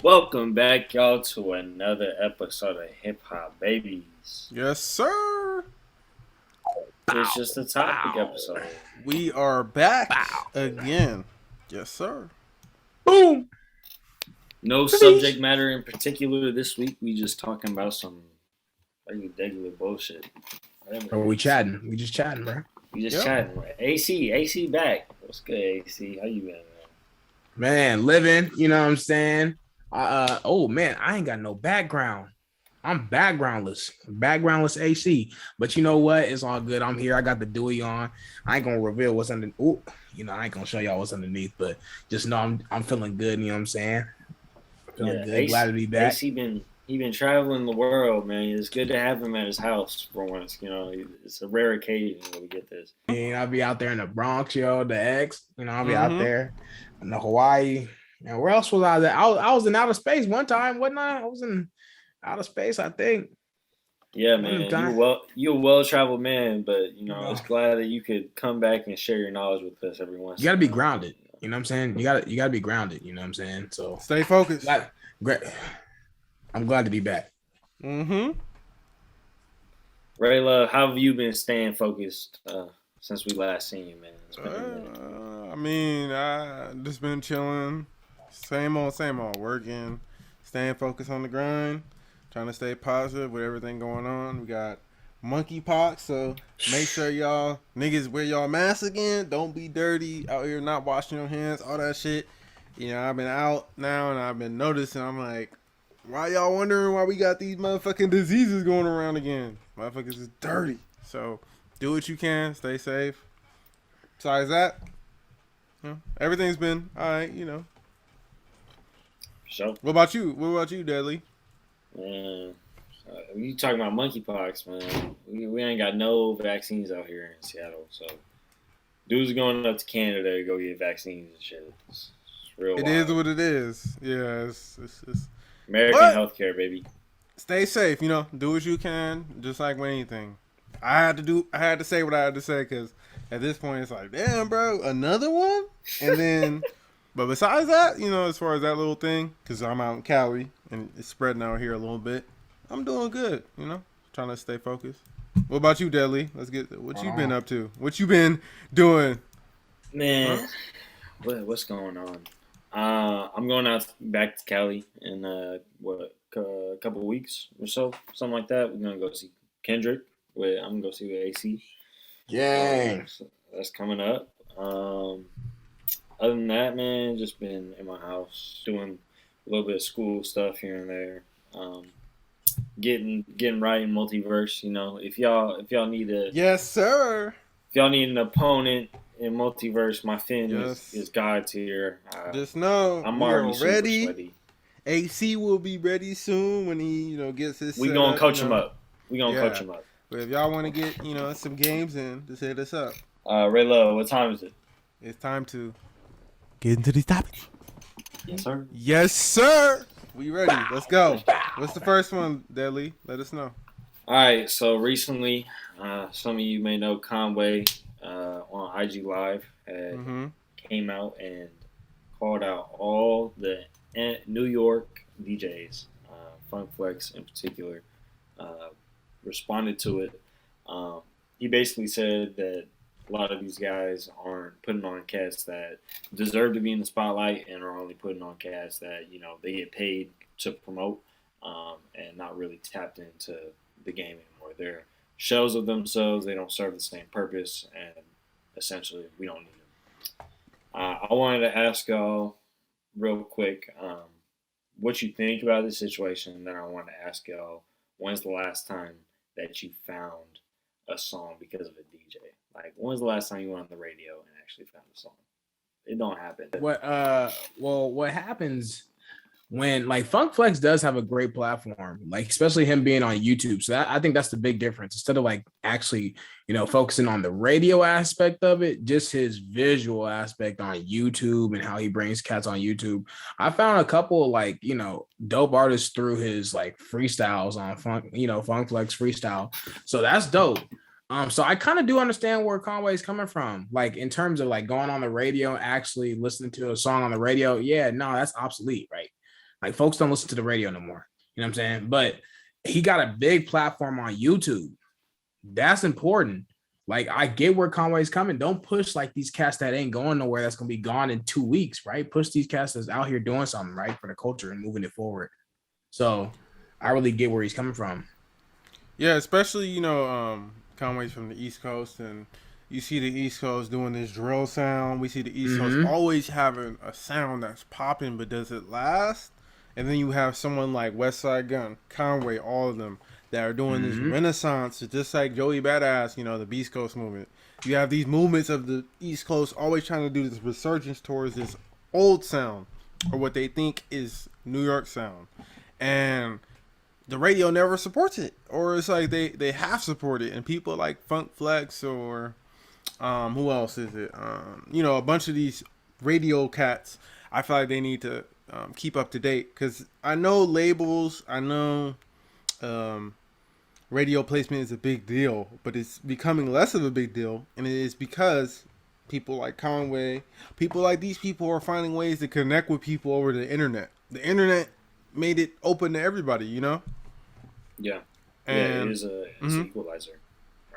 Welcome back, y'all, to another episode of Hip Hop Babies. Yes, sir. It's Bow, just a topic bow. episode. We are back Bow. again. Yes, sir. Boom. No Please. subject matter in particular this week. We just talking about some regular bullshit. Bro, we chatting. We just chatting, bro. We just Yep. chatting. Right? AC back. What's good, AC? How you been, man? Man, living, you know what I'm saying? Oh man, I ain't got no background. I'm backgroundless AC. But you know what? It's all good. I'm here. I got the Dewey on. I ain't gonna reveal what's under. Ooh, I ain't gonna show y'all what's underneath, but just know I'm feeling good. You know what I'm saying? Feeling Yeah, good. Glad to be back. AC been traveling the world, man. It's good to have him at his house for once. It's a rare occasion when we get this. And I'll be out there in the Bronx, the X. I'll be out Mhm. there in the Hawaii. And where else was I? I was in outer space one time, wasn't I? I was in outer space, I think. Yeah, One man, time. you're a well traveled man, but No. it's glad that you could come back and share your knowledge with us every once. You gotta in be a while. grounded. You know what I'm saying? You gotta be grounded. You know what I'm saying? So Stay focused. great. I'm glad to be back. Mm-hmm. Ray Love, how have you been staying focused since we last seen you, man? It's been a minute. I just been chilling. Same old, working, staying focused on the grind, trying to stay positive with everything going on. We got monkeypox, so make sure y'all niggas wear y'all masks again. Don't be dirty out here, not washing your hands, all that shit. I've been out now and I've been noticing. I'm like, why y'all wondering why we got these motherfucking diseases going around again? Motherfuckers is dirty. So do what you can, stay safe. Besides that, everything's been all right. So, What about you? What about you, Deadly? man, you talking about monkeypox, man? We ain't got no vaccines out here in Seattle, so dudes going up to Canada to go get vaccines and shit. It's real It wild. is what it is. Yeah, it's American But- healthcare, baby. stay safe. Do what you can, just like with anything. I had to say what I had to say because at this point it's like, damn, bro, another one. And then, but besides that, as far as that little thing, because I'm out in Cali and it's spreading out here a little bit, I'm doing good. Trying to stay focused. What about you, Deadly? Let's get what you been up to. What you been doing? Man, what's going on? I'm going out back to Cali in a couple weeks or so, something like that. We're gonna go see Kendrick. I'm gonna go see with AC. Gang. So that's coming up. Other than that, man, just been in my house doing a little bit of school stuff here and there. Getting right in multiverse. If y'all need Yes, sir. if y'all need an opponent in multiverse, my fin Yes. is God tier. Just know I'm we already are super ready. sweaty. AC will be ready soon when he, gets his. We set gonna up, coach him up. We gonna Yeah. coach him up. But if y'all want to get, some games in, just hit us up. Ray Love, what time is it? It's time to get into these topics. Yes, sir. Yes, sir. We ready? Let's go. What's the first one, Deadly? Let us know. All right. So recently, some of you may know Conway on IG Live had Mm-hmm. came out and called out all the New York DJs, Funk Flex in particular, responded to it. He basically said that a lot of these guys aren't putting on cats that deserve to be in the spotlight and are only putting on cats that they get paid to promote, and not really tapped into the game anymore. They're shells of themselves. They don't serve the same purpose, and essentially we don't need them. I wanted to ask y'all real quick what you think about this situation, and then I want to ask y'all, when's the last time that you found a song because of a DJ? Like, when's the last time you went on the radio and actually found a song? It don't happen. What happens when like Funk Flex does have a great platform, like especially him being on YouTube. So I think that's the big difference. Instead of like actually, focusing on the radio aspect of it, just his visual aspect on YouTube and how he brings cats on YouTube. I found a couple like, dope artists through his like freestyles on Funk Flex freestyle. So that's dope. So I kind of do understand where Conway's coming from, like in terms of like going on the radio, actually listening to a song on the radio. Yeah, no, that's obsolete, right? Like folks don't listen to the radio no more. You know what I'm saying? But he got a big platform on YouTube. That's important. Like I get where Conway's coming. Don't push like these cats that ain't going nowhere. That's gonna be gone in 2 weeks, right? Push these cats that's out here doing something right for the culture and moving it forward. So I really get where he's coming from. Yeah, especially Conway's from the East Coast, and you see the East Coast doing this drill sound. We see the East Coast always having a sound that's popping, but does it last? And then you have someone like Westside Gun, Conway, all of them that are doing this renaissance, just like Joey Badass, the Beast Coast movement. You have these movements of the East Coast always trying to do this resurgence towards this old sound, or what they think is New York sound. And the radio never supports it, or it's like they half support it. And people like Funk Flex, or who else is it? A bunch of these radio cats, I feel like they need to keep up to date, because I know labels, I know radio placement is a big deal, but it's becoming less of a big deal, and it is because people like Conway, people like these people are finding ways to connect with people over the internet. The internet made it open to everybody, Yeah. And it is an equalizer,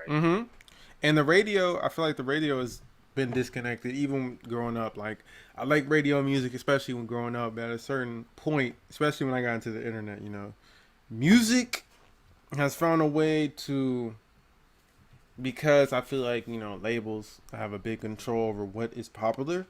right? And the radio, I feel like the radio has been disconnected even growing up. Like, I like radio music, especially when growing up. At a certain point, especially when I got into the internet, music has found a way to, because I feel like labels have a big control over what is popular.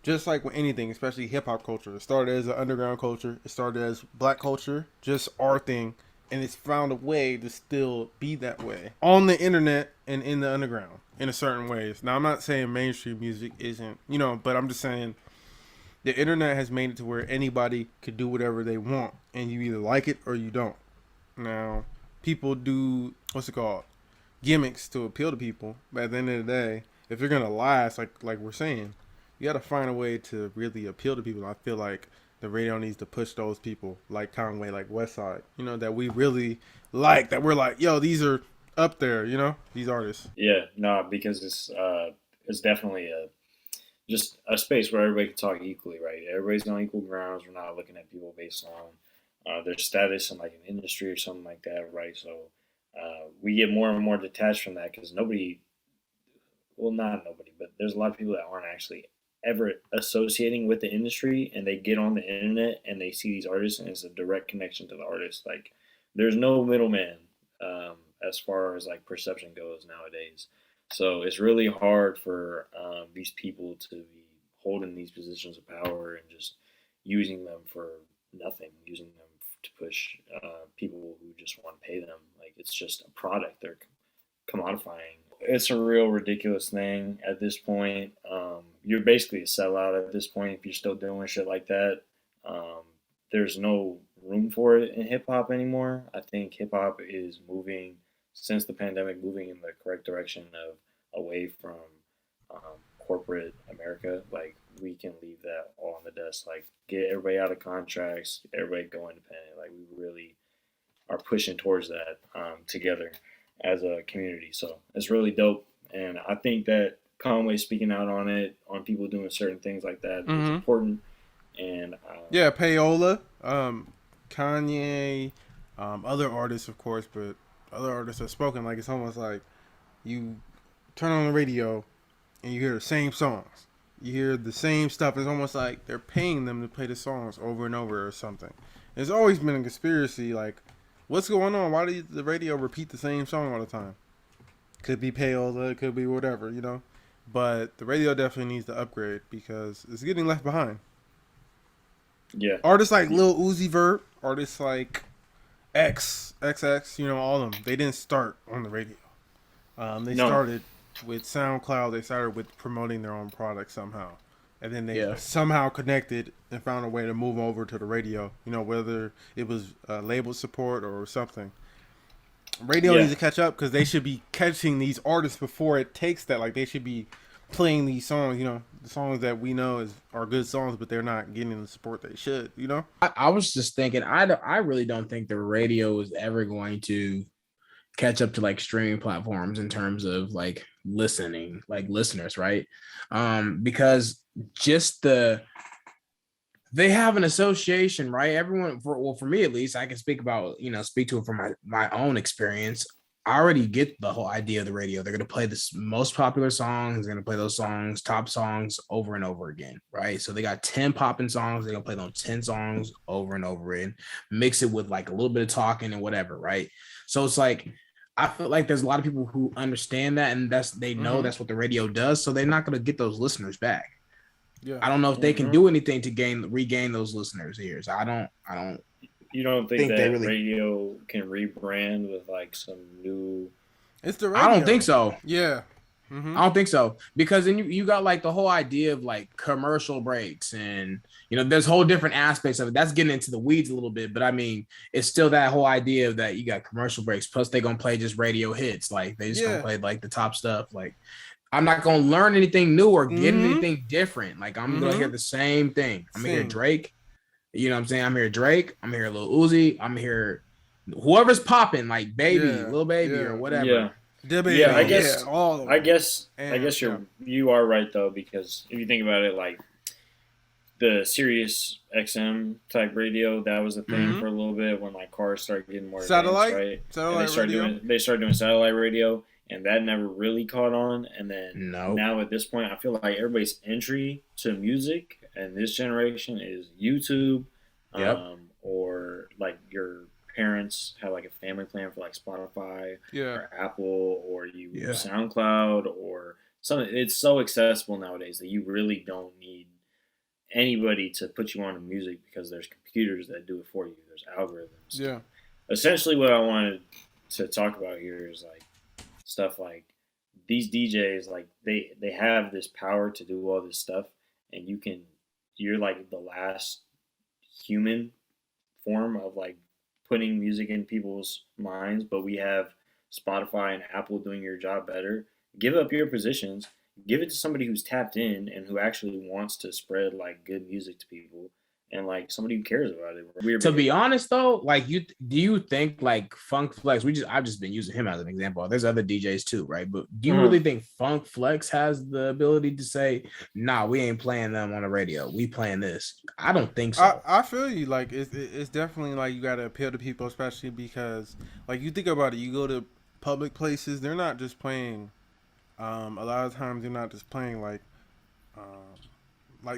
Just like with anything, especially hip hop culture, it started as an underground culture, it started as black culture, just our thing, and it's found a way to still be that way on the internet and in the underground in a certain ways. Now, I'm not saying mainstream music isn't, but I'm just saying the internet has made it to where anybody could do whatever they want, and you either like it or you don't. Now, people do gimmicks to appeal to people, but at the end of the day, if you're gonna last, like we're saying, you gotta find a way to really appeal to people. I feel like the radio needs to push those people like Conway, like Westside, that we really like, that we're like, yo, these are up there, these artists. Yeah, no, because it's definitely just a space where everybody can talk equally, right? Everybody's on equal grounds. We're not looking at people based on their status in like an industry or something like that, right? So we get more and more detached from that, because not nobody, but there's a lot of people that aren't actually ever associating with the industry, and they get on the internet and they see these artists, and it's a direct connection to the artist. Like, there's no middleman as far as like perception goes nowadays. So it's really hard for these people to be holding these positions of power and just using them for nothing, using them to push people who just want to pay them. Like, it's just a product they're commodifying. It's a real ridiculous thing at this point. You're basically a sellout at this point if you're still doing shit like that. There's no room for it in hip hop anymore. I think hip hop is moving, since the pandemic, moving in the correct direction of away from corporate America. Like, we can leave that all on the desk. Like, get everybody out of contracts, everybody go independent. Like, we really are pushing towards that together as a community. So it's really dope. And I think that Conway speaking out on it, on people doing certain things like that, is important. And yeah, Payola, Kanye, other artists, of course, but other artists have spoken. Like, it's almost like you turn on the radio and you hear the same songs. You hear the same stuff. It's almost like they're paying them to play the songs over and over or something. There's always been a conspiracy, like, what's going on? Why does the radio repeat the same song all the time? Could be Payola, it could be whatever, But the radio definitely needs to upgrade, because it's getting left behind. Yeah. Artists like Lil Uzi Vert, artists like XX, all of them, they didn't start on the radio. They started with SoundCloud. They started with promoting their own product somehow. And then they somehow connected and found a way to move over to the radio, whether it was label support or something. Radio needs to catch up, because they should be catching these artists before it takes that. Like, they should be playing these songs, the songs that we know are good songs, but they're not getting the support they should, I was just thinking, I really don't think the radio is ever going to catch up to like streaming platforms in terms of like listeners, right? Because just the They have an association, right? Everyone, for me at least, I can speak speak to it from my own experience. I already get the whole idea of the radio. They're going to play the most popular songs. They're going to play those songs, top songs over and over again, right? So they got 10 popping songs. They're going to play those 10 songs over and over and mix it with like a little bit of talking and whatever, right? So it's like, I feel like there's a lot of people who understand that, and they know that's what the radio does. So they're not going to get those listeners back. Yeah. I don't know if they can do anything to regain those listeners' ears. I don't. You don't think that radio can rebrand with like some new? It's the radio. I don't think so. Yeah. I don't think so, because then you got like the whole idea of like commercial breaks, and there's whole different aspects of it. That's getting into the weeds a little bit, but I mean it's still that whole idea of that you got commercial breaks. Plus they're gonna play just radio hits, like they just gonna play like the top stuff. Like I'm not gonna learn anything new or get anything different. Like I'm gonna hear the same thing. I'm gonna hear Drake. You know what I'm saying? I'm here Drake. I'm here Lil Uzi. I'm here whoever's popping, like Baby, Lil Baby, or whatever. Yeah. I guess you are right though, because if you think about it, like the Sirius XM type radio, that was a thing for a little bit when like cars started getting more satellite, right? Satellite they started doing satellite radio, and that never really caught on. And then now at this point, I feel like everybody's entry to music and this generation is YouTube, or like your parents have like a family plan for like Spotify or Apple, or you SoundCloud or something. It's so accessible nowadays that you really don't need anybody to put you on to music, because there's computers that do it for you. There's algorithms. Yeah. Essentially what I wanted to talk about here is like stuff like these DJs, like they have this power to do all this stuff, and you're like the last human form of like putting music in people's minds, but we have Spotify and Apple doing your job better. Give up your positions, give it to somebody who's tapped in and who actually wants to spread like good music to people, and like somebody who cares about it. To be honest though, like do you think like Funk Flex, I've just been using him as an example. There's other DJs too, right? But do you really think Funk Flex has the ability to say, nah, we ain't playing them on the radio, we playing this? I don't think so. I feel you. Like it's definitely like you got to appeal to people, especially because like you think about it, you go to public places, they're not just playing. A lot of times they're not just playing like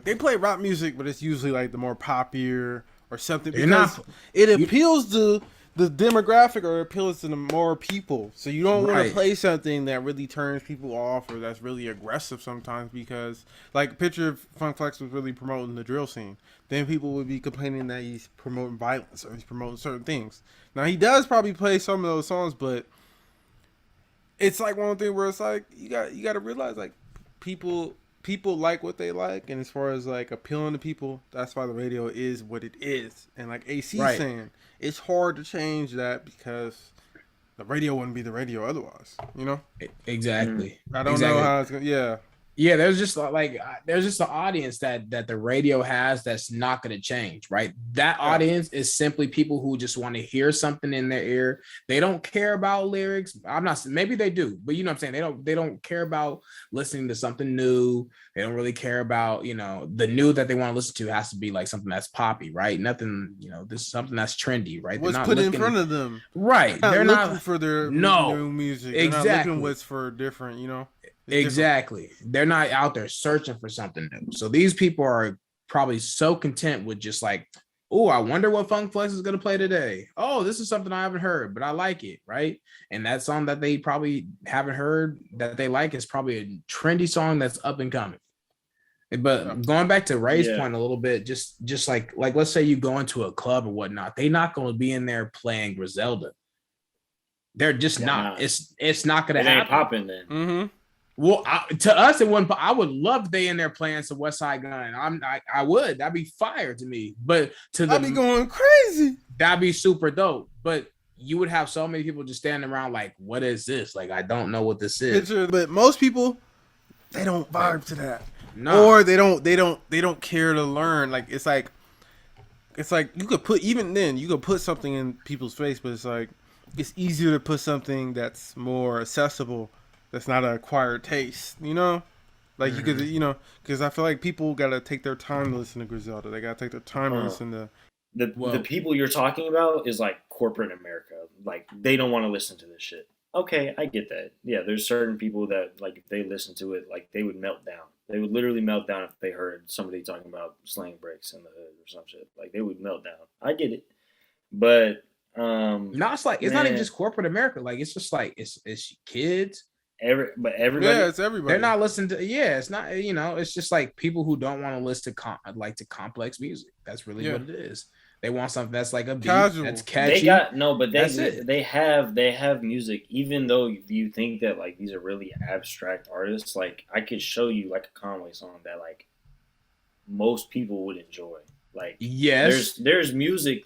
they play rap music, but it's usually like the more popular or something, because it appeals to the demographic, or appeals to the more people. So you don't want to play something that really turns people off or that's really aggressive sometimes, because like picture if Funk Flex was really promoting the drill scene, then people would be complaining that he's promoting violence or he's promoting certain things. Now he does probably play some of those songs, but it's like one thing where it's like you got to realize like people like what they like, and as far as like appealing to people, that's why the radio is what it is. And like AC saying, it's hard to change that, because the radio wouldn't be the radio otherwise, Exactly. I don't know how it's gonna there's just an audience that the radio has that's not going to change, right? That audience is simply people who just want to hear something in their ear. They don't care about lyrics. Maybe they do, but you know what I'm saying? They don't care about listening to something new. They don't really care about, the new that they want to listen to has to be like something that's poppy, right? Nothing, this is something that's trendy, right? What's put in front of them. Right. They're not looking for their new music. They're not looking what's for different, Exactly. Different. They're not out there searching for something new. So these people are probably so content with just like, oh, I wonder what Funk Flex is going to play today. Oh, this is something I haven't heard, but I like it, right? And that song that they probably haven't heard that they like is probably a trendy song that's up and coming. But going back to Ray's point a little bit, just like let's say you go into a club or whatnot, they're not going to be in there playing Griselda. They're just not. It's not going to happen. Ain't popping then. Mm-hmm. Well, to us, it wouldn't. I would love they in there playing some West Side Gun. I would. That'd be fire to me. But to them, I'd be going crazy. That'd be super dope. But you would have so many people just standing around like, "What is this? Like, I don't know what this is." But most people, they don't vibe to that. No. Or they don't care to learn. Like it's like you could put something in people's face, but it's like it's easier to put something that's more accessible. That's not an acquired taste, Like you could, because I feel like people gotta take their time to listen to Griselda. They gotta take their time to listen to. The people you're talking about is like corporate America. Like they don't want to listen to this shit. Okay, I get that. Yeah, there's certain people that like if they listen to it, like they would melt down. They would literally melt down if they heard somebody talking about slang bricks in the hood or some shit. Like they would melt down. I get it, but no, it's like it's not even just corporate America. Like it's just like it's kids. But everybody, yeah, it's everybody. They're not listening to. Yeah, it's not. It's just like people who don't want to listen to complex music. That's really what it is. They want something that's like a beat casual. That's catchy. They have music. Even though you think that like these are really abstract artists, like I could show you like a Conway song that like most people would enjoy. Like yes, there's music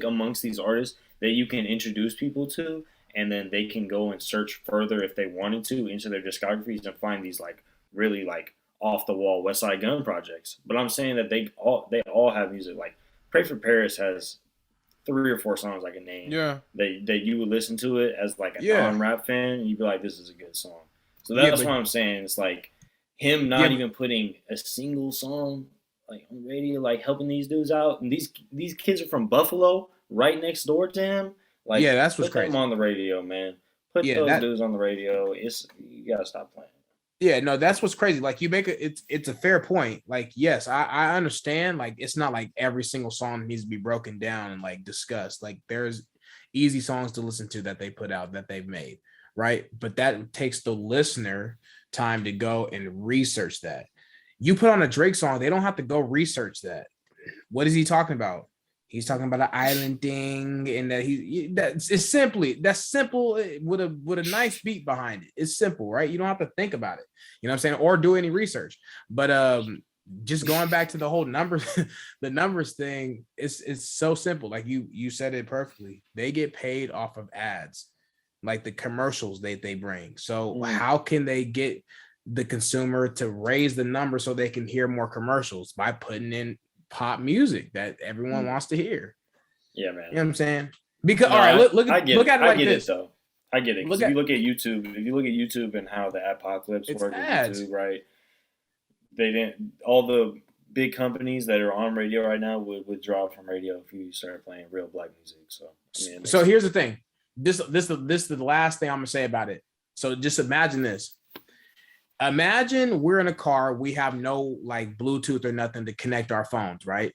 amongst these artists that you can introduce people to, and then they can go and search further if they wanted to into their discographies and find these like really like off the wall West Side Gun projects. But I'm saying that they all have music. Like Pray for Paris has 3 or 4 songs I can name. Yeah. That you would listen to it as like a non-rap fan and you'd be like, this is a good song. So that's what I'm saying. It's like him not even putting a single song like on radio, like helping these dudes out. And these kids are from Buffalo, right next door to him. Like that's what's crazy. Put them on the radio, man. Put those dudes on the radio. You gotta stop playing. Yeah, no, that's what's crazy. Like you make it's a fair point. Like, yes, I understand. Like, it's not like every single song needs to be broken down and like discussed. Like, there's easy songs to listen to that they put out that they've made, right? But that takes the listener time to go and research that. You put on a Drake song, they don't have to go research that. What is he talking about? He's talking about an island thing, and that's simple with a nice beat behind it. It's simple, right? You don't have to think about it. You know what I'm saying? Or do any research. But just going back to the whole numbers, the numbers thing, it's so simple. Like you said it perfectly. They get paid off of ads, like the commercials they bring. So how can they get the consumer to raise the number so they can hear more commercials? By putting in pop music that everyone wants to hear. Yeah, man. You know what I'm saying? Because all right, look at it like this. Though. I get it. If you look at YouTube and how the apocalypse work with YouTube, right? They didn't. All the big companies that are on radio right now would withdraw from radio if you started playing real black music. So here's the thing. This is the last thing I'm gonna say about it. So just imagine this. Imagine we're in a car, we have no like Bluetooth or nothing to connect our phones, right?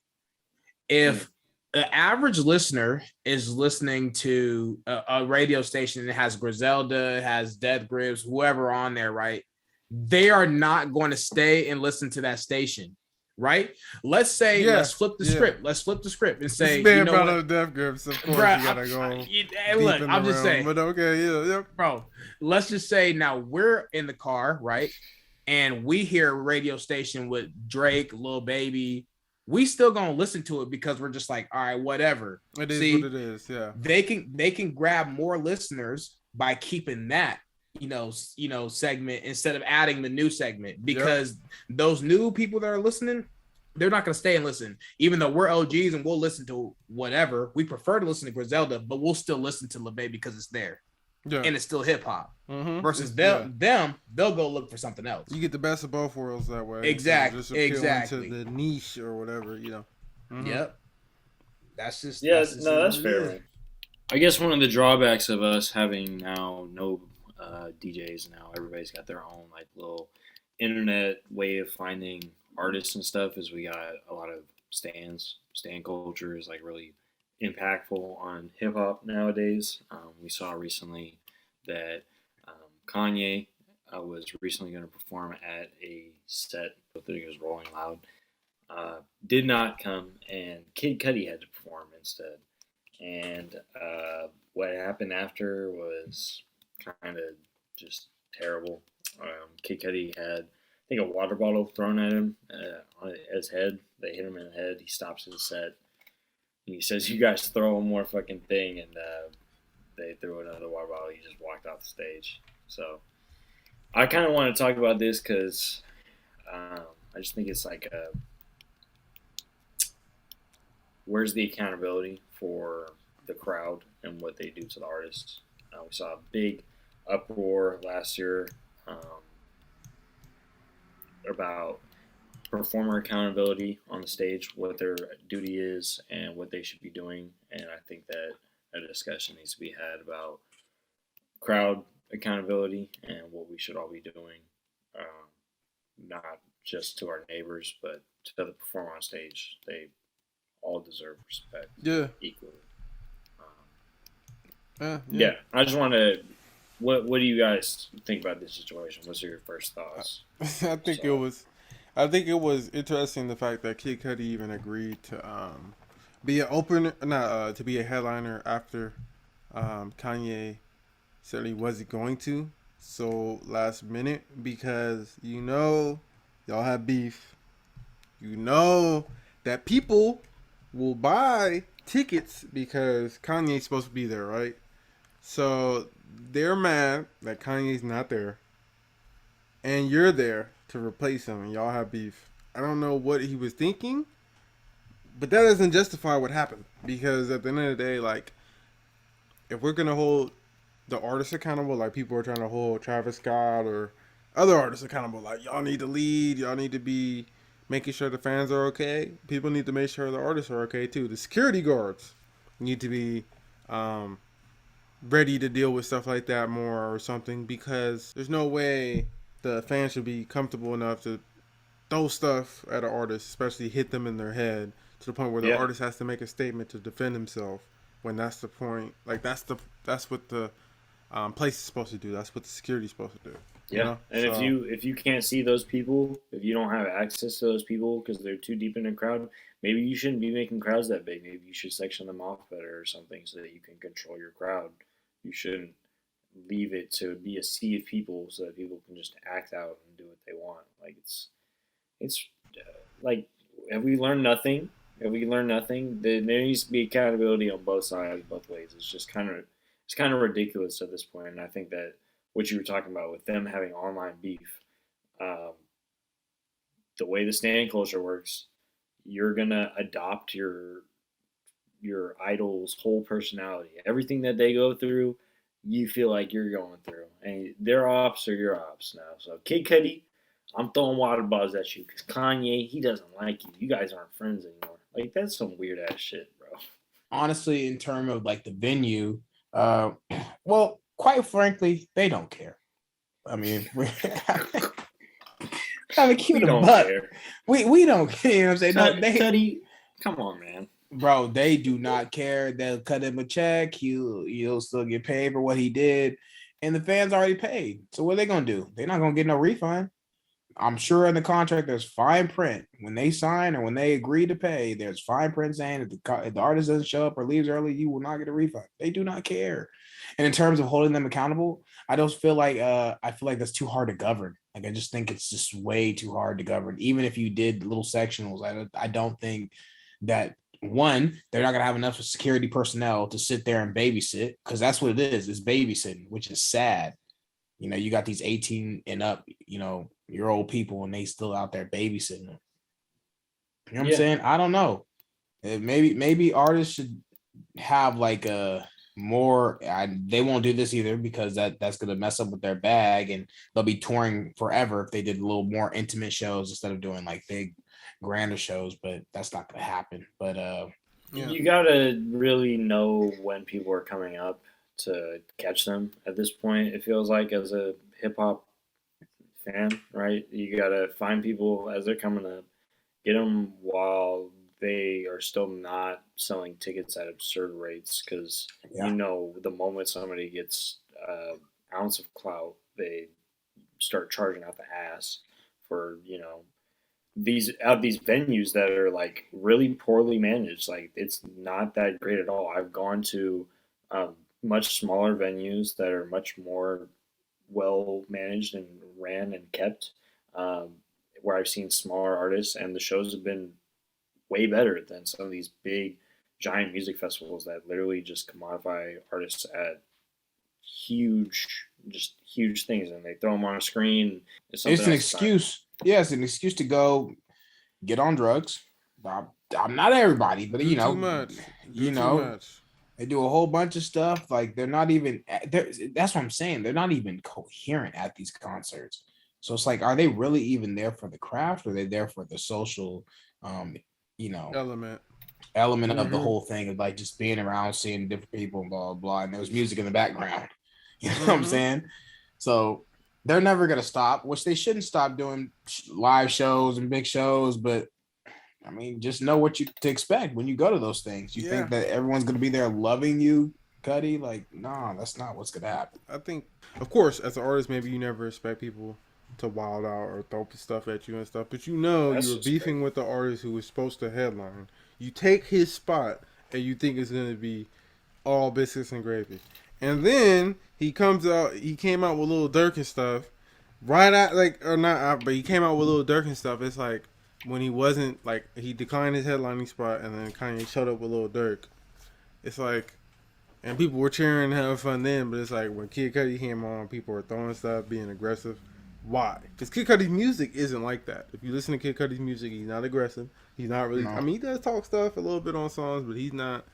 If the average listener is listening to a radio station that has Griselda, has Death Grips, whoever on there, right? They are not going to stay and listen to that station, right? Let's say, let's flip the script. Let's flip the script and say, you know what? Death Grips, of course, you gotta go. Look, I'm just saying. But okay, bro. Let's just say now we're in the car, right? And we hear a radio station with Drake, Lil Baby. We still gonna listen to it because we're just like, all right, whatever. It is what it is. Yeah. They can grab more listeners by keeping that, segment instead of adding the new segment, because those new people that are listening, they're not gonna stay and listen. Even though we're OGs and we'll listen to whatever, we prefer to listen to Griselda, but we'll still listen to Lil Baby because it's there. Yeah. And it's still hip hop. Versus they'll go look for something else. You get the best of both worlds that way. Exactly. Just appealing to the niche or whatever, Yep. That's just that's fair. I guess one of the drawbacks of us having now no DJs now, everybody's got their own like little internet way of finding artists and stuff, is we got a lot of stands. Stand culture is like really impactful on hip hop nowadays. We saw recently that Kanye was recently going to perform at a set. I think it was Rolling Loud. Did not come, and Kid Cudi had to perform instead. And what happened after was kind of just terrible. Kid Cudi had, I think, a water bottle thrown at him on his head. They hit him in the head. He stops his set. He says, "You guys throw one more fucking thing," and they threw another water bottle. He just walked off the stage. So I kind of want to talk about this because I just think it's like where's the accountability for the crowd and what they do to the artists? We saw a big uproar last year about performer accountability on the stage, what their duty is, and what they should be doing. And I think that a discussion needs to be had about crowd accountability and what we should all be doing, not just to our neighbors, but to the performer on stage. They all deserve respect equally. Yeah, I just want to. What do you guys think about this situation? What's your first thoughts? I think it was interesting the fact that Kid Cudi even agreed to be an opener, not to be a headliner after Kanye said he wasn't going to. So last minute, because y'all have beef. You know that people will buy tickets because Kanye's supposed to be there, right? So they're mad that Kanye's not there, and you're there to replace him, and y'all have beef. I don't know what he was thinking, but that doesn't justify what happened. Because at the end of the day, like, if we're gonna hold the artists accountable, like people are trying to hold Travis Scott or other artists accountable, like y'all need to lead, y'all need to be making sure the fans are okay. People need to make sure the artists are okay too. The security guards need to be ready to deal with stuff like that more or something, because there's no way the fans should be comfortable enough to throw stuff at an artist, especially hit them in their head to the point where the artist has to make a statement to defend himself. When that's the point, like that's what the place is supposed to do. That's what the security is supposed to do. Yeah, you know? And if you can't see those people, if you don't have access to those people because they're too deep in the crowd, maybe you shouldn't be making crowds that big. Maybe you should section them off better or something so that you can control your crowd. You shouldn't leave it to be a sea of people so that people can just act out and do what they want. Like it's like, have we learned nothing? If we learn nothing, there needs to be accountability on both sides, both ways. It's kind of ridiculous at this point. And I think that what you were talking about with them having online beef, the way the stand culture works, you're gonna adopt your idol's whole personality. Everything that they go through, you feel like you're going through, and their ops are your ops now. So Kid Cudi, I'm throwing water bottles at you because Kanye, he doesn't like you. You guys aren't friends anymore. Like, that's some weird ass shit, bro. Honestly, in terms of like the venue, well, quite frankly, they don't care. I mean, we're keep it a buck. We don't care. You know what I'm saying? Cudi, come on, man. Bro, they do not care. They'll cut him a check. He'll still get paid for what he did, and the fans already paid. So what are they gonna do? They're not gonna get no refund. I'm sure in the contract there's fine print when they sign or when they agree to pay. There's fine print saying if the artist doesn't show up or leaves early, you will not get a refund. They do not care. And in terms of holding them accountable, I don't feel like that's too hard to govern. Like, I just think it's just way too hard to govern. Even if you did little sectionals, I don't think that. One, they're not gonna have enough security personnel to sit there and babysit, because that's what it is. It's babysitting, which is sad. You know, you got these 18 and up, year old people, and they still out there babysitting them. You know what I'm saying? I don't know. Maybe artists should have like a more. They won't do this either because that's gonna mess up with their bag, and they'll be touring forever if they did a little more intimate shows instead of doing like big, grander shows. But that's not gonna happen. But you gotta really know when people are coming up to catch them. At this point, it feels like, as a hip hop fan, right? You gotta find people as they're coming up, get them while they are still not selling tickets at absurd rates, because the moment somebody gets an ounce of clout, they start charging out the ass for these venues that are like really poorly managed. Like, it's not that great at all. I've gone to much smaller venues that are much more well managed and ran and kept, where I've seen smaller artists, and the shows have been way better than some of these big giant music festivals that literally just commodify artists at huge things, and they throw them on a screen. It's an excuse. Yeah, it's an excuse to go get on drugs. I'm not everybody, but too much. Too much. They do a whole bunch of stuff. Like, they're not even. That's what I'm saying. They're not even coherent at these concerts. So it's like, are they really even there for the craft, or are they there for the social, um, Element. element of the Mm-hmm. whole thing of like just being around, seeing different people and blah blah blah, and there was music in the background. You know what I'm saying? So they're never gonna stop, which they shouldn't stop doing live shows and big shows. But I mean, just know what you to expect when you go to those things. You think that everyone's gonna be there loving you, Cudi? Like, nah, that's not what's gonna happen. I think, of course, as an artist, maybe you never expect people to wild out or throw stuff at you and stuff, but you know That's you were just beefing crazy. with the artist who was supposed to headline. You take his spot and you think it's gonna be all biscuits and gravy, and then he comes out. He came out with Lil Durk and stuff. Right at like or not, but he came out with Lil Durk and stuff. It's like when he wasn't like he declined his headlining spot, and then Kanye showed up with Lil Durk. It's like, and people were cheering and having fun then, but it's like when Kid Cudi came on, people were throwing stuff, being aggressive. Why? Because Kid Cudi's music isn't like that. If you listen to Kid Cudi's music, he's not aggressive. He's not really. No. I mean, he does talk stuff a little bit on songs, but he's not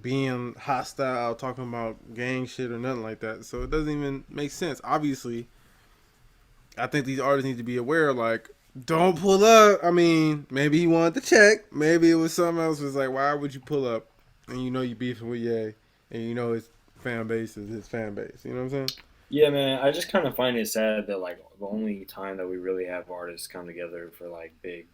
being hostile, talking about gang shit or nothing like that. So it doesn't even make sense. Obviously, I think these artists need to be aware, like, don't pull up. I mean, maybe he wanted to check. Maybe it was something else. It was like, why would you pull up? And you know you beefing with Ye, and you know his fan base is his fan base. You know what I'm saying? Yeah, man. I just kind of find it sad that like the only time that we really have artists come together for like big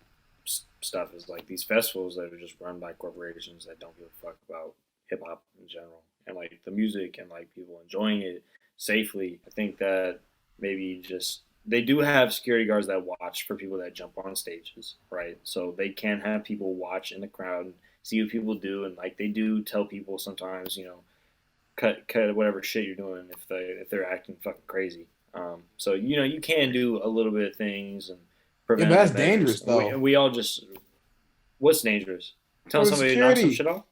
stuff is like these festivals that are just run by corporations that don't give a fuck about hip hop in general and like the music and like people enjoying it safely. I think that maybe just they do have security guards that watch for people that jump on stages, right? So they can have people watch in the crowd and see what people do, and like they do tell people sometimes, cut whatever shit you're doing if they're acting fucking crazy. So you can do a little bit of things and Yeah, prevent but that's measures. dangerous though. We all just what's dangerous? For Telling the somebody to knock some security, shit off.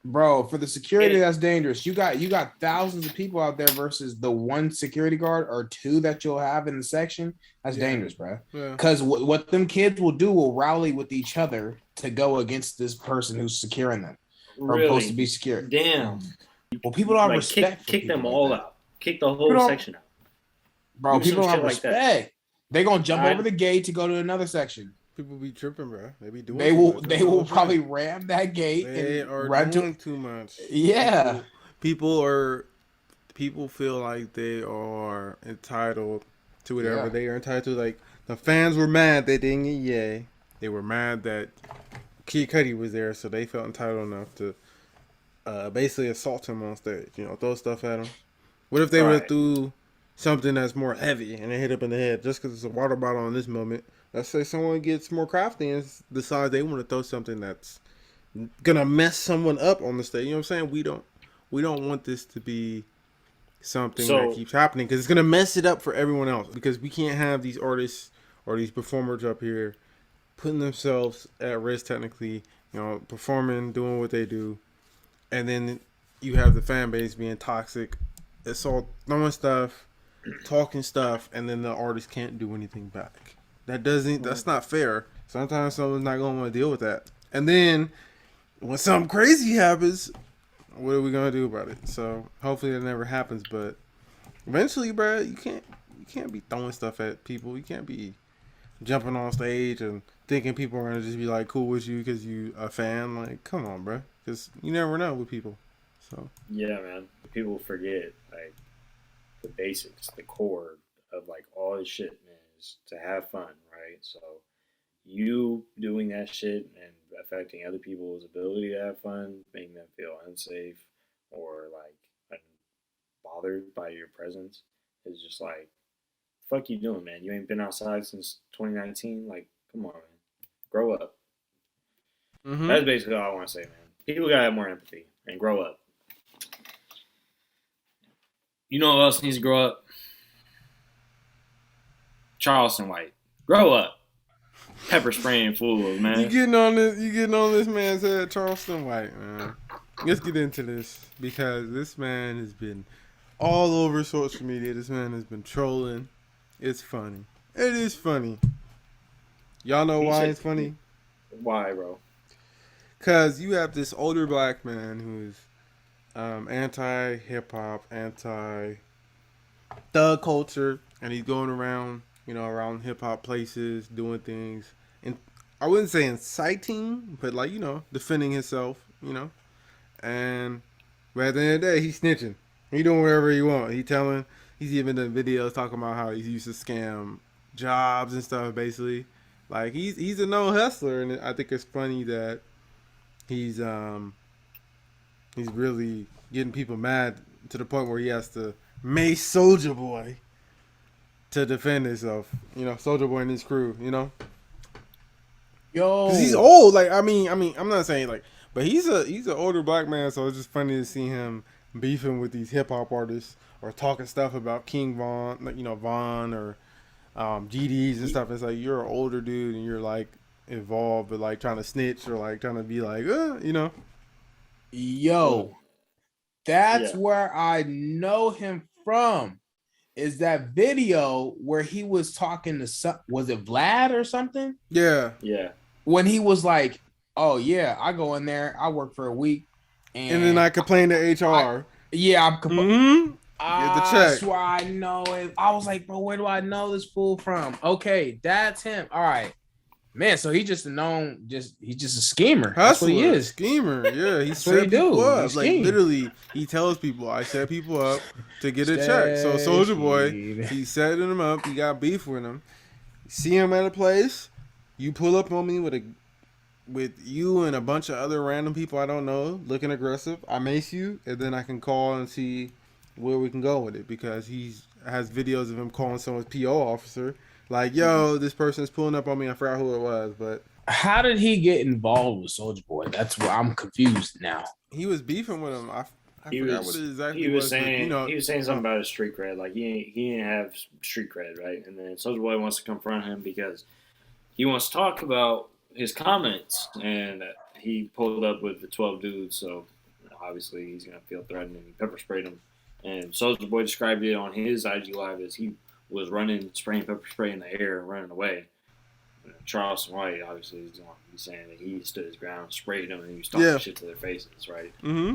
bro, for the security, And that's dangerous. You got thousands of people out there versus the one security guard or two that you'll have in the section. That's dangerous, bro. Yeah. Because what them kids will do will rally with each other to go against this person who's securing them or supposed to be secure. Damn. Well, people don't have Like respect. kick them like all that. out. Kick the whole section out. Bro, Do people some don't have shit like that. respect. They're gonna jump Alright. over the gate to go to another section. People be tripping, bro. They be doing. They will probably ram that gate They and are run doing to. too much. Yeah. People feel like they are entitled to whatever they are entitled to. Like the fans were mad they didn't get Ye. They were mad that Kid Cudi was there, so they felt entitled enough to basically assault him on stage. Throw stuff at him. What if they would have threw something that's more heavy and they hit up in the head just because it's a water bottle in this moment? Let's say someone gets more crafty and decides they want to throw something that's gonna mess someone up on the stage. You know what I'm saying? We don't want this to be something that keeps happening because it's gonna mess it up for everyone else. Because we can't have these artists or these performers up here putting themselves at risk technically. Performing, doing what they do, and then you have the fan base being toxic. It's all throwing stuff, talking stuff, and then the artist can't do anything back. That's not fair. Sometimes someone's not gonna want to deal with that. And then when something crazy happens, what are we gonna do about it? So hopefully that never happens. But eventually, bro, you can't be throwing stuff at people. You can't be jumping on stage and thinking people are gonna just be like cool with you because you a fan. Like, come on, bro. Because you never know with people. So yeah, man. People forget like the basics, the core of like all this shit, man, is to have fun, right? So you doing that shit and affecting other people's ability to have fun, making them feel unsafe or like bothered by your presence is just like, fuck you doing, man? You ain't been outside since 2019. Like, come on, man, grow up. mm-hmm. That's basically all I want to say, man. People gotta have more empathy and grow up. You know who else needs to grow up? Charleston White. Grow up. Pepper spraying fools, man. You getting on this man's head, Charleston White, man. Let's get into this because this man has been all over social media. This man has been trolling. It's funny. It is funny. Y'all know why it's funny? Why, bro? Because you have this older black man who's anti-hip-hop, anti-thug culture, and he's going around around hip hop places, doing things, and I wouldn't say inciting, but like defending himself. And but at the end of the day, he's snitching. He doing whatever he want. He's even done videos talking about how he used to scam jobs and stuff. Basically, like he's a known hustler, and I think it's funny that he's really getting people mad to the point where he has to mace Soulja Boy to defend himself. Soulja Boy and his crew. Yo, Because he's old. Like I'm not saying like, but he's an older black man, so it's just funny to see him beefing with these hip hop artists or talking stuff about King Von, like Von or GDs and stuff. It's like you're an older dude and you're like involved, but like trying to snitch or like trying to be like, Yo, that's Yeah. where I know him from. Is that video where he was talking to was it Vlad or something? Yeah. Yeah. When he was like, "Oh yeah, I go in there, I work for a week, And then I complained to HR. I'm Mm-hmm. Get the check. That's why I know it. I was like, bro, where do I know this fool from? Okay, that's him. All right, man. So he's just he's just a schemer. That's what he is. Schemer. Yeah, he That's what he set people do. up. He Like scheme. literally, he tells people, "I set people up to get a check." So Soulja Boy, he's setting them up. He got beef with him. See him at a place. You pull up on me with you and a bunch of other random people I don't know, looking aggressive. I mace you, and then I can call and see where we can go with it because he has videos of him calling someone's PO officer, like, "Yo, this person's pulling up on me." I forgot who it was, but How did he get involved with Soulja Boy? That's where I'm confused now. he was beefing with him. I He forgot was, what it exactly he was was. saying But, he was saying something about his street cred. Like he didn't have street cred, right? And then Soulja Boy wants to confront him because he wants to talk about his comments, and he pulled up with the 12 dudes. So obviously he's gonna feel threatened, and he pepper sprayed him. And Soulja Boy described it on his IG live as he was running, spraying pepper spray in the air, and running away. Charleston White, obviously, is going to be saying that he stood his ground, sprayed them, and he was talking shit to their faces, right? Mm-hmm.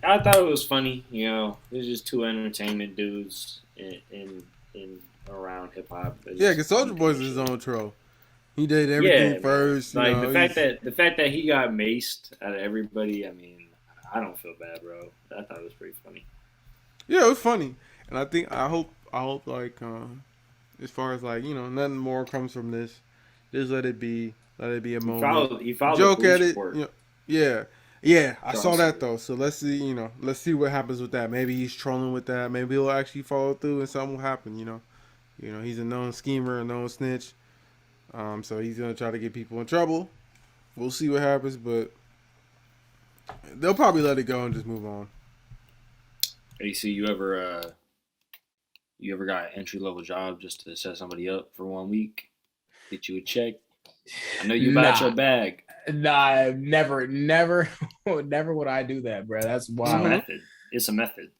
I thought it was funny, There's just two entertainment dudes in around hip hop. Yeah, because Soulja Boy's his own troll. He did everything first. Like the fact that he got maced out of everybody. I mean, I don't feel bad, bro. I thought it was pretty funny. Yeah, it was funny, and I hope like as far as like nothing more comes from this. Just let it be a moment. He filed Joke at it. Report. Yeah. I saw that though. So let's see what happens with that. Maybe he's trolling with that. Maybe he'll actually follow through and something will happen. He's a known schemer, a known snitch. So he's gonna try to get people in trouble. We'll see what happens, but they'll probably let it go and just move on. AC, you ever got an entry level job just to set somebody up for 1 week? Get you a check. I know you about your bag. Nah, never would I do that, bro. That's wild. It's a method.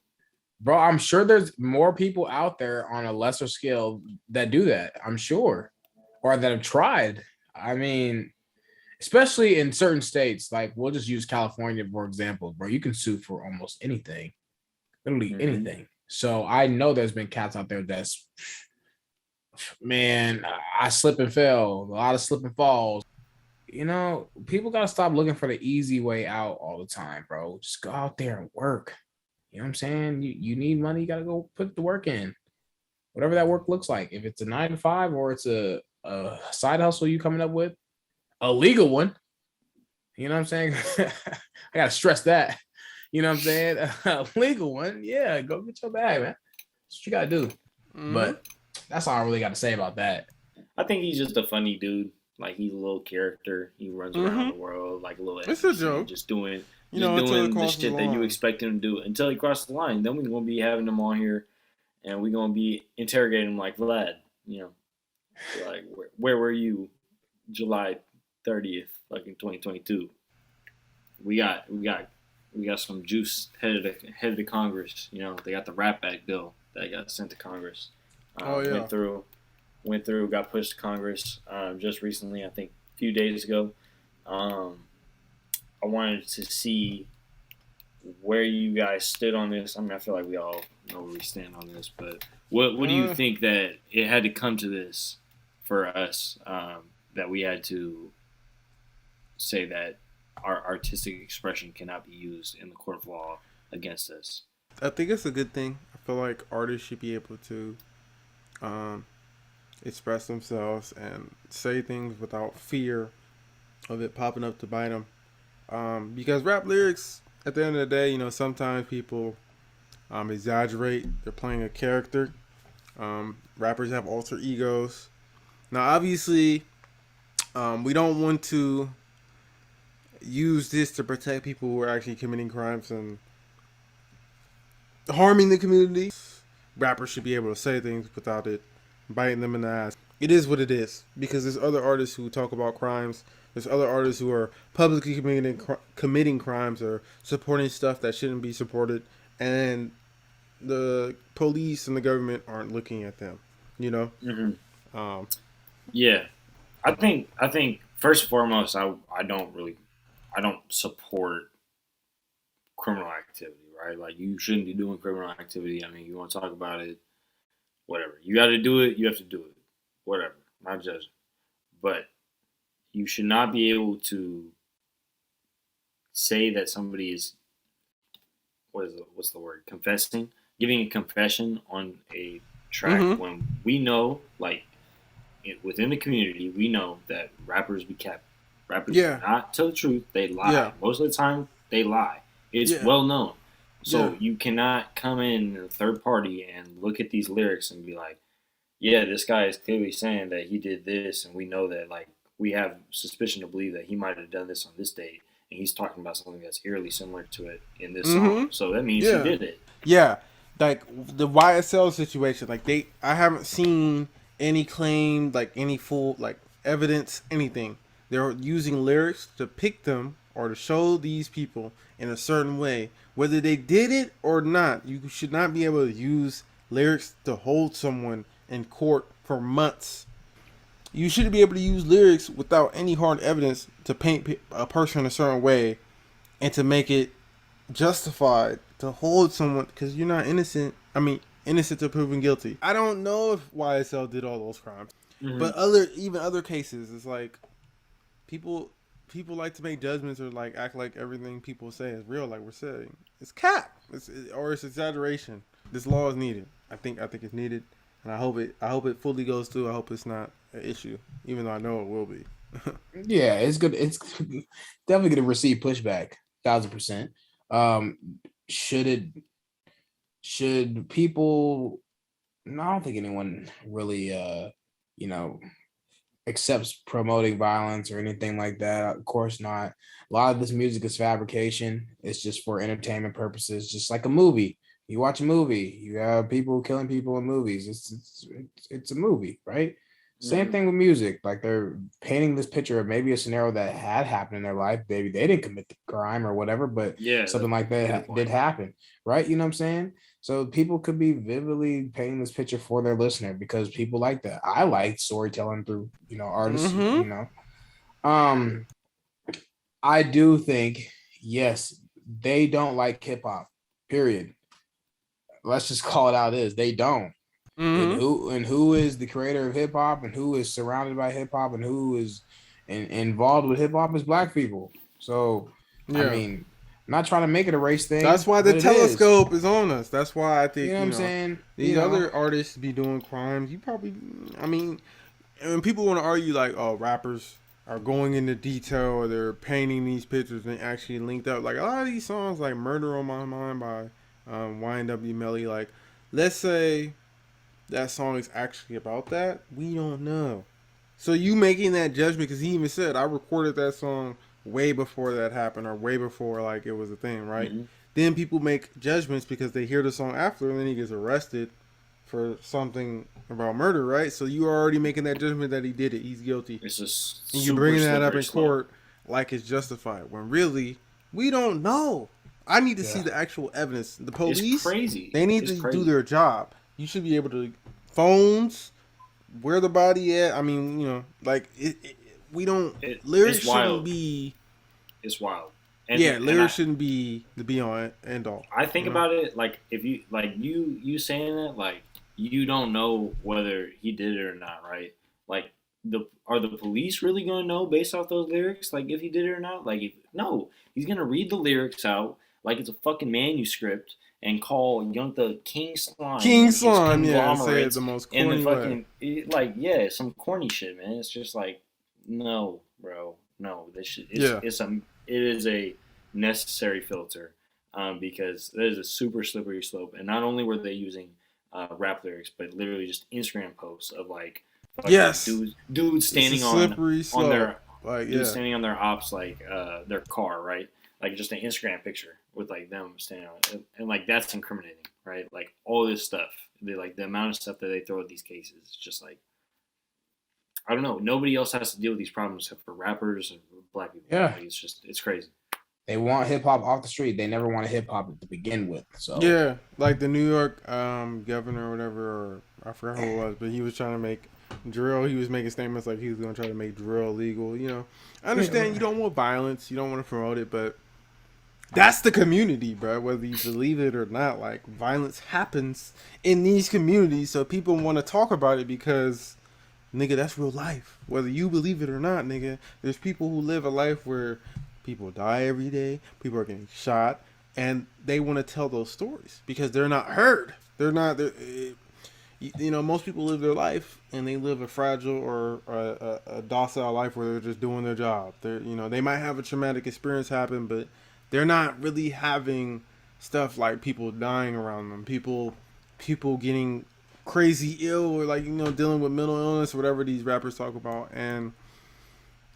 Bro, I'm sure there's more people out there on a lesser scale that do that. I'm sure. Or that have tried. I mean, especially in certain states, like we'll just use California, for example, bro. You can sue for almost anything. Literally anything. So I know there's been cats out there that's, man, I slip and fell. A lot of slip and falls. People got to stop looking for the easy way out all the time, bro. Just go out there and work. You know what I'm saying? You need money, you got to go put the work in. Whatever that work looks like. If it's a 9 to 5 or it's a side hustle you coming up with, a legal one. You know what I'm saying? I got to stress that. You know what I'm saying? A legal one. Yeah, go get your bag, man. That's what you got to do. Mm-hmm. But that's all I really got to say about that. I think he's just a funny dude. Like, he's a little character. He runs around the world like a little It's a joke. Just doing the shit that you expect him to do until he crosses the line. Then we're going to be having him on here, and we're going to be interrogating him like Vlad. Like, where were you July 30th, like in 2022? We got some juice headed to Congress. They got the Rap Act bill that got sent to Congress. Went through, got pushed to Congress just recently, I think a few days ago. I wanted to see where you guys stood on this. I mean, I feel like we all know where we stand on this, but what do you think that it had to come to this for us, that we had to say that our artistic expression cannot be used in the court of law against us? I think it's a good thing. I feel like artists should be able to express themselves and say things without fear of it popping up to bite them. Because rap lyrics, at the end of the day, sometimes people exaggerate. They're playing a character. Rappers have alter egos. Now, obviously, we don't want to use this to protect people who are actually committing crimes and harming the community. Rappers should be able to say things without it biting them in the ass. It is what it is, because there's other artists who talk about crimes. There's other artists who are publicly committing crimes or supporting stuff that shouldn't be supported, and the police and the government aren't looking at them. Mm-hmm. Yeah, I think first and foremost, I don't support criminal activity, right? Like, you shouldn't be doing criminal activity. I mean, you want to talk about it, whatever. You got to do it. You have to do it. Whatever. Not judging. But you should not be able to say that somebody is, what's the word? Confessing? Giving a confession on a track when we know, like, within the community, we know that rappers be capping. Rappers do not tell the truth. They lie. Yeah. Most of the time, they lie. It's well known. So you cannot come in a third party and look at these lyrics and be like, yeah, this guy is clearly saying that he did this, and we know that, like, we have suspicion to believe that he might have done this on this date, and he's talking about something that's eerily similar to it in this song. So that means he did it. Yeah, like the YSL situation. Like, I haven't seen any claim, like any full, like, evidence, anything. They're using lyrics to pick them or to show these people in a certain way, whether they did it or not. You should not be able to use lyrics to hold someone in court for months. You shouldn't be able to use lyrics without any hard evidence to paint a person a certain way and to make it justified to hold someone, because you're not innocent. I mean, innocent to proven guilty. I don't know if YSL did all those crimes, but other cases, it's like people like to make judgments or like act like everything people say is real. Like we're saying, it's cap, or it's exaggeration. This law is needed. I think it's needed. And I hope it fully goes through. I hope it's not an issue, even though I know it will be. Yeah, it's good. It's definitely going to receive pushback, 1,000%. Should people? No, I don't think anyone really, accepts promoting violence or anything like that. Of course not. A lot of this music is fabrication. It's just for entertainment purposes, just like a movie. You watch a movie, you have people killing people in movies. It's a movie, right? Same thing with music. Like, they're painting this picture of maybe a scenario that had happened in their life. Maybe they didn't commit the crime or whatever, but something like that did happen, right? You know what I'm saying? So people could be vividly painting this picture for their listener because people like that. I like storytelling through, artists, I do think, yes, they don't like hip hop, period. Let's just call it out as they don't. And who is the creator of hip hop and who is surrounded by hip hop and who is involved with hip hop is black people. So I mean, I'm not trying to make it a race thing. That's why the telescope is on us. That's why I think you know what I'm saying. These other artists be doing crimes. You probably, I mean, when people want to argue like, oh, rappers are going into detail or they're painting these pictures and actually linked up. Like a lot of these songs, like "Murder on My Mind" by YNW Melly, like, let's say that song is actually about that, we don't know. So you making that judgment, because he even said, I recorded that song way before that happened, or way before like it was a thing, right? Then people make judgments because they hear the song after, and then he gets arrested for something about murder, right? So you are already making that judgment that he did it, he's guilty. It's just and you're bringing that up in court like it's justified, when really we don't know. I need to see the actual evidence. The police, it's crazy. They need to do their job. You should be able to phones, where the body at. I mean, like we don't. Lyrics shouldn't be. It's wild. And, yeah, lyrics shouldn't be the be on end all. I think about it like if you like you saying it like you don't know whether he did it or not, right? Like are the police really gonna know based off those lyrics? Like if he did it or not? Like if no, he's gonna read the lyrics out like it's a fucking manuscript and call Young the King Slime. King Slime, yeah, say it the most corny and the way. like yeah, some corny shit, man. It's just like no, bro, no. This shit, it is a necessary filter because there's a super slippery slope. And not only were they using rap lyrics, but literally just Instagram posts of like dudes standing on their dudes standing on their ops like their car, right? Like just an Instagram picture with like them standing on it. And like that's incriminating, right? Like all this stuff, the amount of stuff that they throw at these cases, it's just like I don't know. Nobody else has to deal with these problems except for rappers and black people. Yeah, like, it's crazy. They want hip hop off the street. They never wanted hip hop to begin with. So yeah, like the New York governor or whatever, or I forgot who it was, but he was trying to make drill. He was making statements like he was going to try to make drill legal. You know, I understand you don't want violence, you don't want to promote it, but that's the community, bro. Whether you believe it or not, like violence happens in these communities, so people want to talk about it because, nigga, that's real life. Whether you believe it or not, nigga, there's people who live a life where people die every day, people are getting shot, and they want to tell those stories because they're not heard. They're not. You know, most people live their life and they live a fragile or a docile life where they're just doing their job. They're, you know, they might have a traumatic experience happen, but they're not really having stuff like people dying around them, people getting crazy ill or like, you know, dealing with mental illness, whatever these rappers talk about. And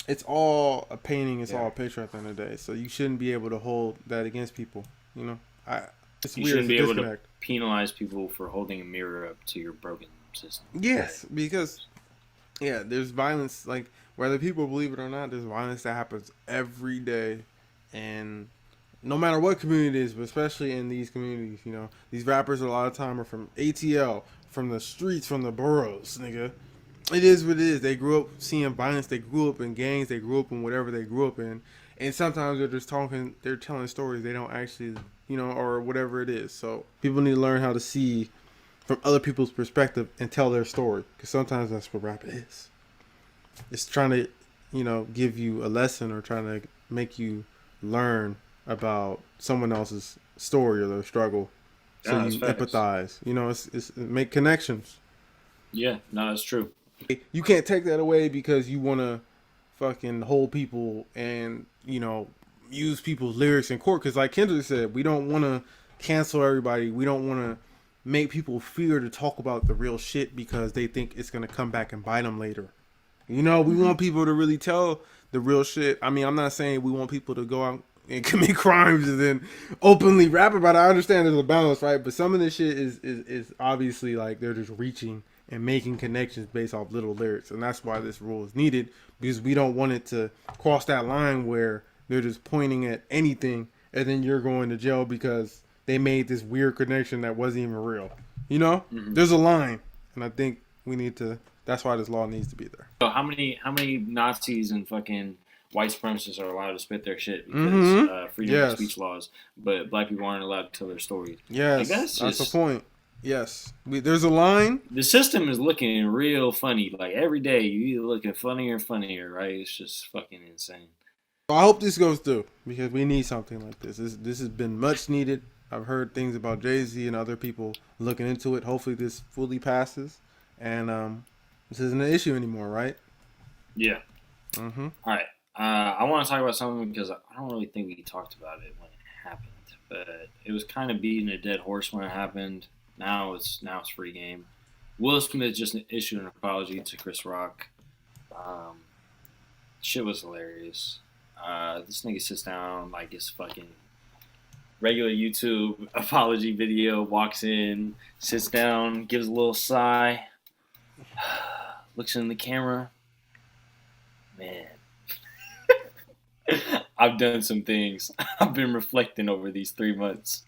it's all a painting, it's all a picture at the end of the day. So you shouldn't be able to hold that against people, you know. It's you weird. Shouldn't be able to penalize people for holding a mirror up to your broken system. Yes, because there's violence, like whether people believe it or not, there's violence that happens every day, and no matter what community it is, but especially in these communities, you know, these rappers a lot of time are from ATL, from the streets, from the boroughs, nigga. It is what it is. They grew up seeing violence. They grew up in gangs. They grew up in whatever they grew up in. And sometimes they're telling stories they don't actually, you know, or whatever it is. So people need to learn how to see from other people's perspective and tell their story. Because sometimes that's what rap is. It's trying to, you know, give you a lesson or trying to make you learn about someone else's story or their struggle. So you empathize. You know, it's make connections. Yeah, no, it's true. You can't take that away because you want to fucking hold people and, you know, use people's lyrics in court. Because like Kendrick said, we don't want to cancel everybody. We don't want to make people fear to talk about the real shit because they think it's going to come back and bite them later. You know, we want people to really tell the real shit. I mean, I'm not saying we want people to go out and commit crimes and then openly rap about it. I understand there's a balance, right? But some of this shit is obviously like they're just reaching and making connections based off little lyrics. And that's why this rule is needed, because we don't want it to cross that line where they're just pointing at anything and then you're going to jail because they made this weird connection that wasn't even real. You know? Mm-hmm. There's a line. And I think we need to, that's why this law needs to be there. So how many Nazis and fucking white supremacists are allowed to spit their shit because freedom of speech laws, but black people aren't allowed to tell their stories? Yes, like that's the point. Yes, there's a line. The system is looking real funny. Like every day, you're looking funnier and funnier, right? It's just fucking insane. I hope this goes through because we need something like this. This has been much needed. I've heard things about Jay-Z and other people looking into it. Hopefully, this fully passes, and this isn't an issue anymore, right? Yeah. Mm-hmm. All right. I want to talk about something because I don't really think we talked about it when it happened, but it was kind of beating a dead horse when it happened. Now it's free game. Will Smith just issued an apology to Chris Rock. Shit was hilarious. This nigga sits down like it's fucking regular YouTube apology video, walks in, sits down, gives a little sigh, looks in the camera. Man. I've done some things. I've been reflecting over these 3 months.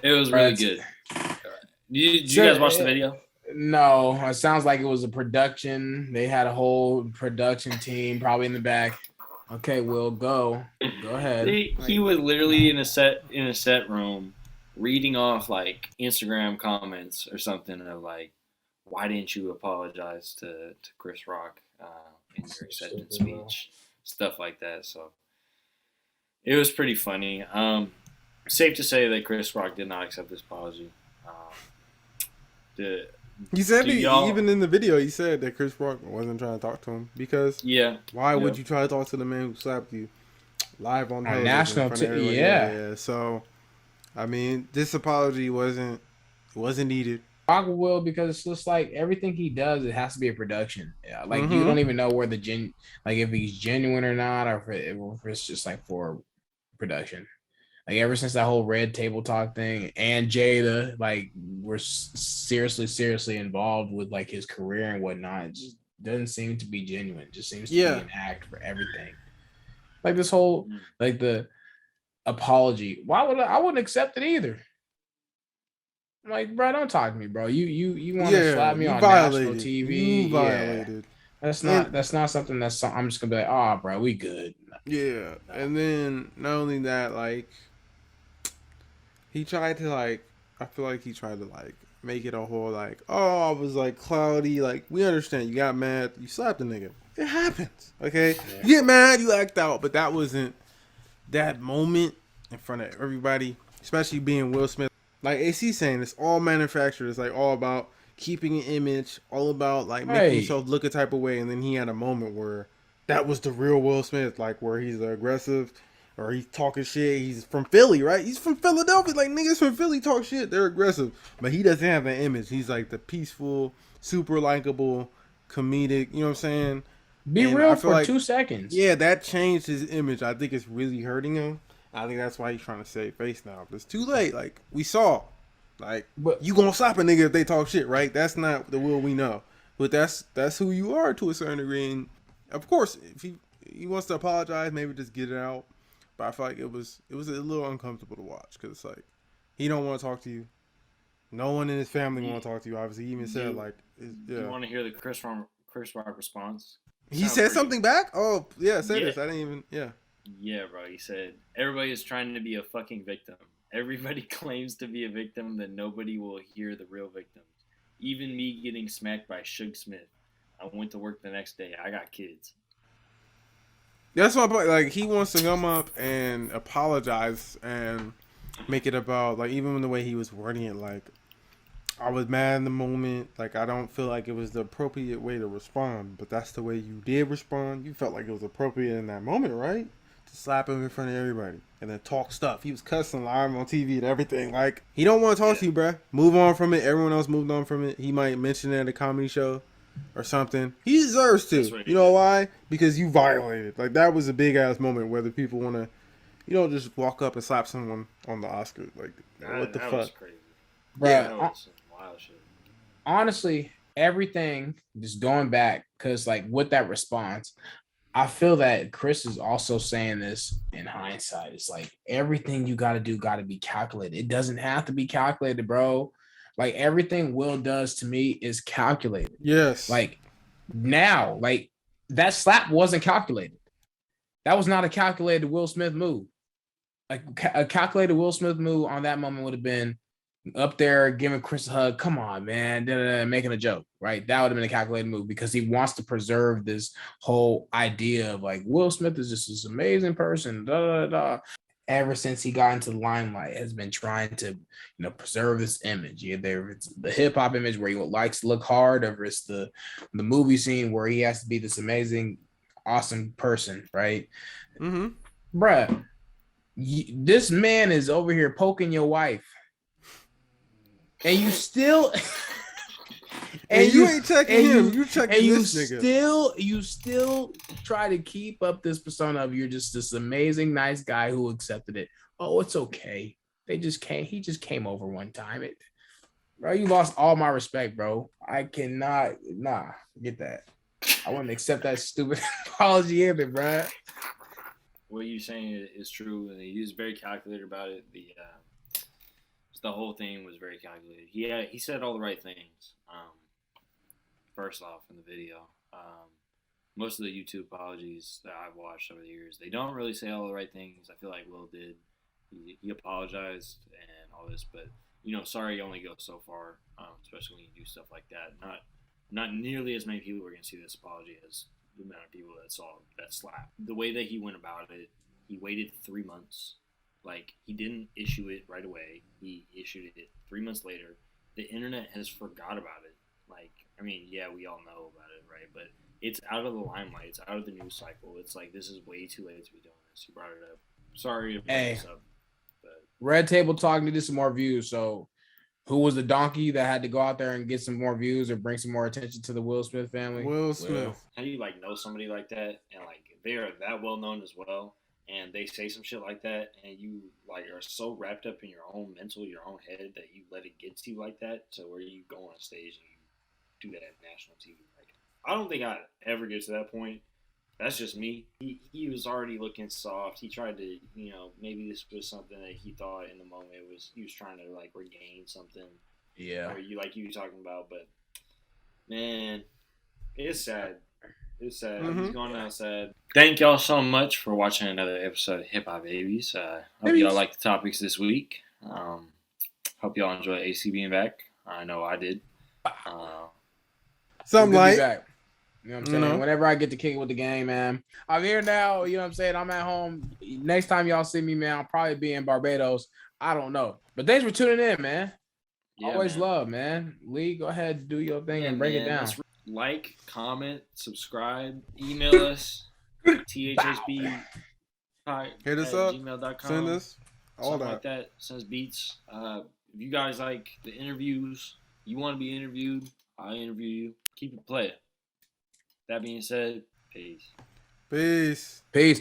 It was really good. Did you guys watch the video? No. It sounds like it was a production. They had a whole production team probably in the back. Okay, Will, go ahead. He was literally in a set room, reading off like Instagram comments or something of like, why didn't you apologize to Chris Rock in your acceptance speech, stuff like that. So it was pretty funny. Safe to say that Chris Rock did not accept this apology. He said y'all, even in the video, he said that Chris Rock wasn't trying to talk to him because why would you try to talk to the man who slapped you live on television national TV? Yeah. So, I mean, this apology wasn't needed. Rock will, because it's just like everything he does, it has to be a production. Yeah, like you don't even know where the if he's genuine or not, or if it's just like for production. Like ever since that whole Red Table Talk thing, and Jada like were seriously involved with like his career and whatnot, it just doesn't seem to be genuine. It just seems to be an act for everything. Like this whole like the apology. I wouldn't accept it either. I'm like, bro, don't talk to me, bro. You want to slap me on national TV? You violated. That's not something I'm just gonna be like, oh, bro, we good. Yeah, no. And then not only that, like he tried to like, I feel like he tried to like make it a whole like, oh, I was like cloudy. Like we understand, you got mad, you slapped a nigga. It happens, okay? Yeah. You get mad, you act out, but that wasn't that moment in front of everybody, especially being Will Smith. Like AC saying, it's all manufactured. It's like all about keeping an image, all about like making yourself look a type of way. And then he had a moment where that was the real Will Smith, like where he's aggressive or he's talking shit. He's from Philly, right? He's from Philadelphia. Like niggas from Philly talk shit. They're aggressive, but he doesn't have that image. He's like the peaceful, super likable, comedic. You know what I'm saying? Be real for 2 seconds. Yeah, that changed his image. I think it's really hurting him. I think that's why he's trying to save face now. But it's too late. Like we saw, like but you gonna slap a nigga if they talk shit, right? That's not the Will we know. But that's who you are to a certain degree. And of course, if he wants to apologize, maybe just get it out. But I feel like it was a little uncomfortable to watch because it's like he don't want to talk to you. No one in his family want to talk to you. Obviously, he even said like, you want to hear the Chris Rock response? He said something back. Oh yeah, say this. I didn't even. Yeah. Yeah, bro. He said, everybody is trying to be a fucking victim. Everybody claims to be a victim, that nobody will hear the real victims. Even me getting smacked by Suge Smith. I went to work the next day. I got kids. That's my point. Like, he wants to come up and apologize and make it about, like, even the way he was wording it, like, I was mad in the moment. Like, I don't feel like it was the appropriate way to respond, but that's the way you did respond. You felt like it was appropriate in that moment, right? To slap him in front of everybody and then talk stuff. He was cussing live on TV and everything. Like, he don't want to talk to you, bruh. Move on from it. Everyone else moved on from it. He might mention it at a comedy show or something. He deserves to. You know why? Because you violated. Like, that was a big ass moment. Whether people want to, you don't just walk up and slap someone on the Oscar. Like, what the fuck? Was crazy. Bruh, yeah, that was some wild shit. Honestly, everything just going back, because like with that response, I feel that Chris is also saying this in hindsight. It's like everything you got to do got to be calculated. It doesn't have to be calculated, bro. Like everything Will does to me is calculated. Yes. Like now, like that slap wasn't calculated. That was not a calculated Will Smith move. Like a calculated Will Smith move on that moment would have been up there giving Chris a hug. Come on, man. Making a joke, right? That would have been a calculated move because he wants to preserve this whole idea of like Will Smith is just this amazing person. Ever since he got into the limelight, has been trying to, preserve this image. Either it's the hip hop image where he likes to look hard, or it's the movie scene where he has to be this amazing, awesome person, right? Mm-hmm. Bruh, this man is over here poking your wife. And you still, and you ain't checking him. You checking this nigga. You still try to keep up this persona of you're just this amazing, nice guy who accepted it. Oh, it's okay. He just came over one time. Bro, you lost all my respect, bro. I cannot, get that. I wouldn't accept that stupid apology either, bro. What you're saying is true, and he was very calculated about it. The whole thing was very calculated. He said all the right things. First off, in the video, most of the YouTube apologies that I've watched over the years, they don't really say all the right things. I feel like Will did. He apologized and all this, but sorry only goes so far, especially when you do stuff like that. Not nearly as many people are going to see this apology as the amount of people that saw that slap. The way that he went about it, he waited 3 months. Like, he didn't issue it right away. He issued it 3 months later. The internet has forgot about it. Like, I mean, yeah, we all know about it, right? But it's out of the limelight. It's out of the news cycle. It's like, this is way too late to be doing this. You brought it up. Sorry to bring this up. But Red Table Talk needed some more views. So, who was the donkey that had to go out there and get some more views or bring some more attention to the Will Smith family? Will Smith. How do you know somebody like that and they are that well known as well, and they say some shit like that, and you are so wrapped up in your own mental, your own head, that you let it get to you like that, to where you go on stage and you do that at national TV. I don't think I'd ever get to that point. That's just me. He was already looking soft. He tried to, maybe this was something that he thought in the moment he was trying to regain something. Yeah. Or you were talking about, but man, it's sad. It's sad. Mm-hmm. He's going out sad. Thank y'all so much for watching another episode of Hip Hop Babies. Hope y'all like the topics this week. Hope y'all enjoy AC being back. I know I did. Something like. You know what I'm saying? Whenever I get to kick it with the game, man. I'm here now. You know what I'm saying? I'm at home. Next time y'all see me, man, I'll probably be in Barbados. I don't know. But thanks for tuning in, man. Yeah, always love, man. Lee, go ahead, do your thing and break it down. Comment, subscribe, email us, thsb. Hit us up. gmail.com. Send us all something that. Like that. Send us beats. If you guys like the interviews, you want to be interviewed, I'll interview you. Keep it playing. That being said, peace. Peace. Peace.